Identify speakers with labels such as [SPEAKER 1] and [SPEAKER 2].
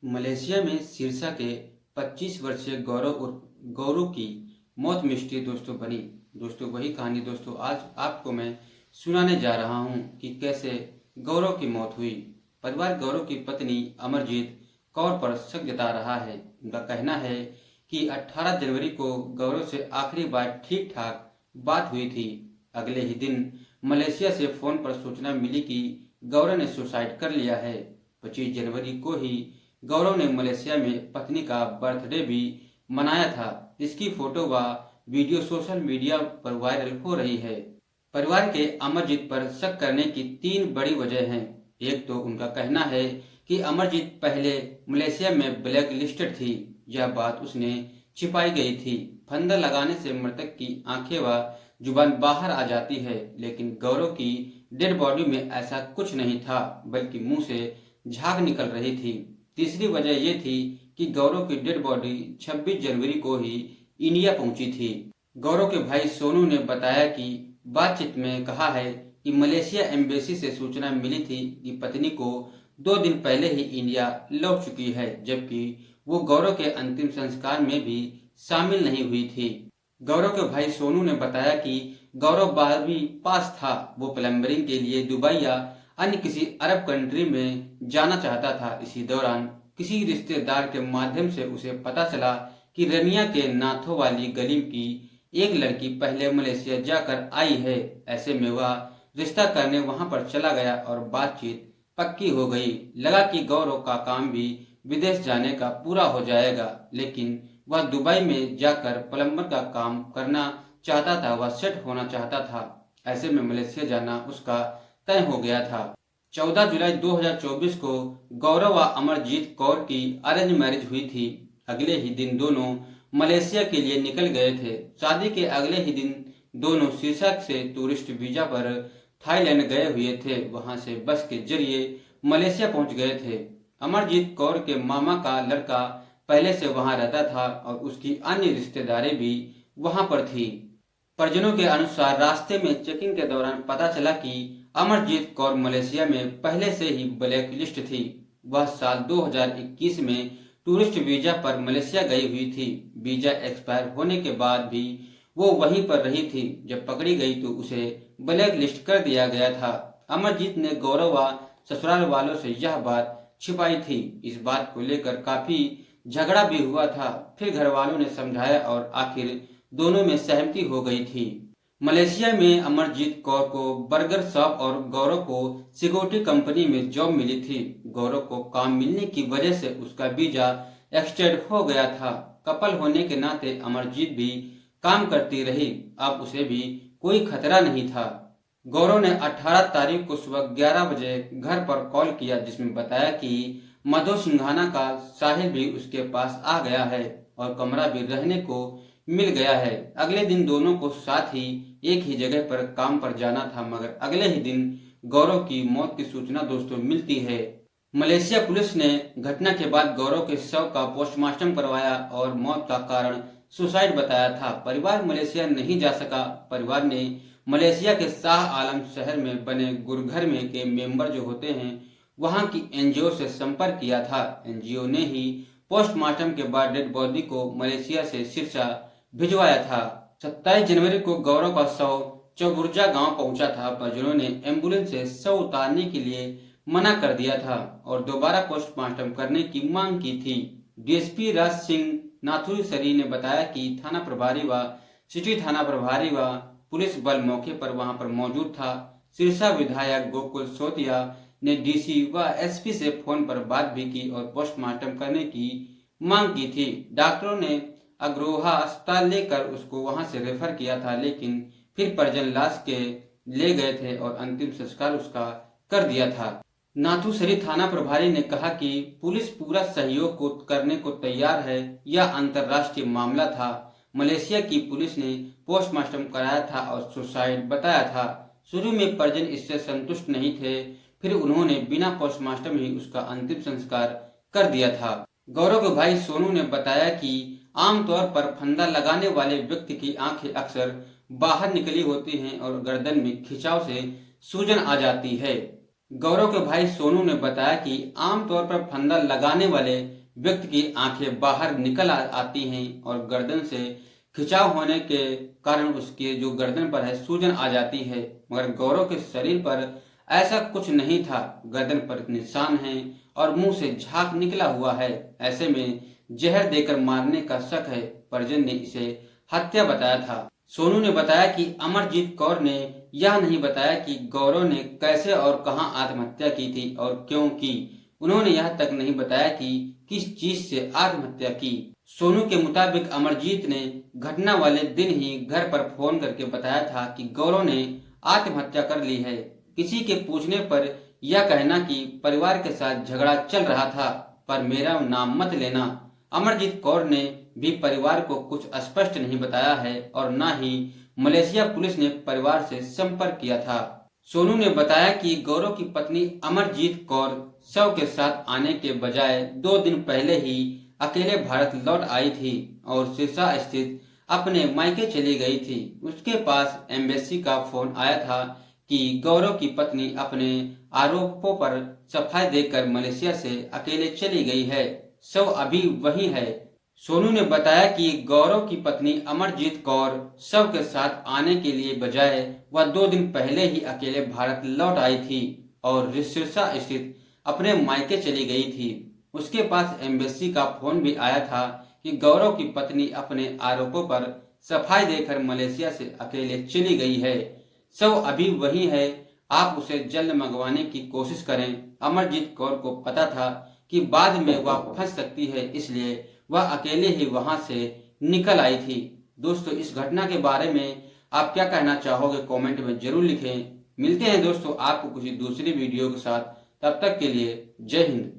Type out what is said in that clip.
[SPEAKER 1] Malaysia में सिरसा के 25 वर्षीय गौरव की मौत मिस्ट्री दोस्तों बनी। दोस्तों वही कहानी दोस्तों आज आपको मैं सुनाने जा रहा हूं कि कैसे गौरव की मौत हुई। परिवार गौरव की पत्नी अमरजीत कौर पर शक जता रहा है। उनका कहना है कि 18 जनवरी को गौरव से आखिरी बार ठीक ठाक बात हुई थी। अगले ही दिन मलेशिया से फोन पर सूचना मिली कि गौरव ने सुसाइड कर लिया है। 25 जनवरी को ही गौरव ने मलेशिया में पत्नी का बर्थडे भी मनाया था। इसकी फोटो व वीडियो सोशल मीडिया पर वायरल हो रही है। परिवार के अमरजीत पर शक करने की 3 बड़ी वजह हैं। एक तो उनका कहना है कि अमरजीत पहले मलेशिया में ब्लैक लिस्टेड थी। यह बात उसने छिपाई गई थी। फंदा लगाने से मृतक की आंखें व जुबान बाहर आ जाती है, लेकिन गौरव की डेड बॉडी में ऐसा कुछ नहीं था, बल्कि मुंह से झाग निकल रही थी। तीसरी वजह यह थी कि गौरव की डेड बॉडी 26 जनवरी को ही इंडिया पहुंची थी। गौरव के भाई सोनू ने बताया कि बातचीत में कहा है कि मलेशिया एम्बेसी से सूचना मिली थी कि पत्नी को 2 दिन पहले ही इंडिया लौट चुकी है, जबकि वो गौरव के अंतिम संस्कार में भी शामिल नहीं हुई थी। गौरव के भाई सोनू ने बताया कि गौरव 12वीं पास था। वो प्लम्बरिंग के लिए दुबई या अन्य किसी अरब कंट्री में जाना चाहता था। इसी दौरान किसी रिश्तेदार के माध्यम से उसे पता चला कि रनिया के नाथों वाली गली की एक लड़की पहले मलेशिया जाकर आई है। ऐसे में वह रिश्ता करने वहां पर चला गया और बातचीत पक्की हो गई। लगा कि गौरव का काम भी विदेश जाने का पूरा हो जाएगा, लेकिन वह दुबई में जाकर प्लम्बर का काम करना चाहता था। वह सेट होना चाहता था। ऐसे में मलेशिया जाना उसका तय हो गया था। 14 जुलाई 2024 को गौरव व अमरजीत कौर की अरेंज मैरिज हुई थी। अगले ही दिन दोनों मलेशिया के लिए निकल गए थे। शादी के अगले ही दिन दोनों सिरसा से टूरिस्ट वीजा पर थाईलैंड गए हुए थे। वहां से बस के जरिए मलेशिया पहुंच गए थे। अमरजीत कौर के मामा का लड़का पहले से वहां रहता था और उसकी अन्य रिश्तेदारें भी वहां पर थी। परिजनों के अनुसार रास्ते में चेकिंग के दौरान पता चला कि अमरजीत कौर मलेशिया में पहले से ही ब्लैक लिस्ट थी। वह साल 2021 में टूरिस्ट वीजा पर मलेशिया गई हुई थी। वीजा एक्सपायर होने के बाद भी वो वहीं पर रही थी। जब पकड़ी गई तो उसे ब्लैक लिस्ट कर दिया गया था। अमरजीत ने गौरव व ससुराल वालों से यह बात छिपाई थी। इस बात को लेकर काफी झगड़ा भी हुआ था। फिर घर वालों ने समझाया और आखिर दोनों में सहमति हो गई थी। मलेशिया में अमरजीत कौर को बर्गर शॉप और गौरव को सिक्योरिटी कंपनी में जॉब मिली थी। गौरव को काम मिलने की वजह से उसका वीजा एक्सटेंड हो गया था। कपल होने के नाते अमरजीत भी काम करती रही। अब उसे भी कोई खतरा नहीं था। गौरव ने 18 तारीख को सुबह 11 बजे घर पर कॉल किया, जिसमें बताया कि मधु सिंघाना का साहिल भी उसके पास आ गया है और कमरा भी रहने को मिल गया है। अगले दिन दोनों को साथ ही एक ही जगह पर काम पर जाना था, मगर अगले ही दिन गौरव की मौत की सूचना दोस्तों मिलती है। मलेशिया पुलिस ने घटना के बाद गौरव के शव का पोस्टमार्टम करवाया और मौत का कारण सुसाइड बताया था। परिवार मलेशिया नहीं जा सका। परिवार ने मलेशिया के शाह आलम शहर में बने गुरघर में के मेंबर जो होते हैं वहां की एनजीओ से संपर्क किया था। एनजीओ ने ही पोस्टमार्टम के बाद डेड बॉडी को मलेशिया से सिरसा भिजवाया था। 27 जनवरी को गौरव का शव चौबुर्जा गांव पहुंचा था। परिजनों ने एम्बुलेंस से शव उतारने के लिए मना कर दिया था और दोबारा पोस्टमार्टम करने की मांग की थी। डीएसपी राज सिंह नाथुसरी ने बताया कि थाना प्रभारी व सिटी थाना प्रभारी व पुलिस बल मौके पर वहां पर मौजूद था। सिरसा विधायक गोकुल सोतिया ने डीसी व एसपी से फोन पर बात भी की और पोस्टमार्टम करने की मांग की थी। डॉक्टरों ने अग्रोहा अस्पताल लेकर उसको वहां से रेफर किया था, लेकिन फिर परिजन लाश के ले गए थे और अंतिम संस्कार उसका कर दिया था। नाथुसरी थाना प्रभारी ने कहा कि पुलिस पूरा सहयोग को करने को तैयार है। यह अंतर्राष्ट्रीय मामला था। मलेशिया की पुलिस ने पोस्टमार्टम कराया था और सुसाइड बताया था। शुरू में परिजन इससे संतुष्ट नहीं थे, फिर उन्होंने बिना पोस्टमार्टम ही उसका अंतिम संस्कार कर दिया था। गौरव के भाई सोनू ने बताया कि आमतौर पर फंदा लगाने वाले व्यक्ति की आंखें अक्सर बाहर निकली होती हैं और गर्दन में खिंचाव से सूजन आ जाती है। गौरव के भाई सोनू ने बताया कि आमतौर पर फंदा लगाने वाले व्यक्ति की आंखें बाहर निकल आती हैं और गर्दन से खिंचाव होने के कारण उसके जो गर्दन पर है सूजन आ जाती है। मगर गौरव के शरीर पर ऐसा कुछ नहीं था। गर्दन पर निशान है और मुंह से झाग निकला हुआ है। ऐसे में जहर देकर मारने का शक है। परिजन ने इसे हत्या बताया था। सोनू ने बताया कि अमरजीत कौर ने यह नहीं बताया कि गौरव ने कैसे और कहां आत्महत्या की थी और क्यों की। उन्होंने यह तक नहीं बताया कि किस चीज से आत्महत्या की। सोनू के मुताबिक अमरजीत ने घटना वाले दिन ही घर पर फोन करके बताया था कि गौरव ने आत्महत्या कर ली है। किसी के पूछने पर यह कहना कि परिवार के साथ झगड़ा चल रहा था, पर मेरा नाम मत लेना। अमरजीत कौर ने भी परिवार को कुछ स्पष्ट नहीं बताया है और न ही मलेशिया पुलिस ने परिवार से संपर्क किया था। सोनू ने बताया कि गौरव की पत्नी अमरजीत कौर शव के साथ आने के बजाय 2 दिन पहले ही अकेले भारत लौट आई थी और सिरसा स्थित अपने मायके चली गई थी। उसके पास एम्बेसी का फोन आया था कि गौरव की पत्नी अपने आरोपों पर सफाई देकर मलेशिया से अकेले चली गई है। शव अभी वही है। सोनू ने बताया कि गौरव की पत्नी अमरजीत कौर शव के साथ आने के लिए बजाय वह 2 दिन पहले ही अकेले भारत लौट आई थी और सिरसा स्थित अपने मायके चली गई थी। उसके पास एम्बेसी का फोन भी आया था कि गौरव की पत्नी अपने आरोपों पर सफाई देकर मलेशिया से अकेले चली गई है। शव अभी वही है। आप उसे जल्द मंगवाने की कोशिश करें। अमरजीत कौर को पता था कि बाद में वह फंस सकती है, इसलिए वह अकेले ही वहां से निकल आई थी। दोस्तों, इस घटना के बारे में आप क्या कहना चाहोगे कमेंट में जरूर लिखें। मिलते हैं दोस्तों आपको किसी दूसरी वीडियो के साथ। तब तक के लिए जय हिंद।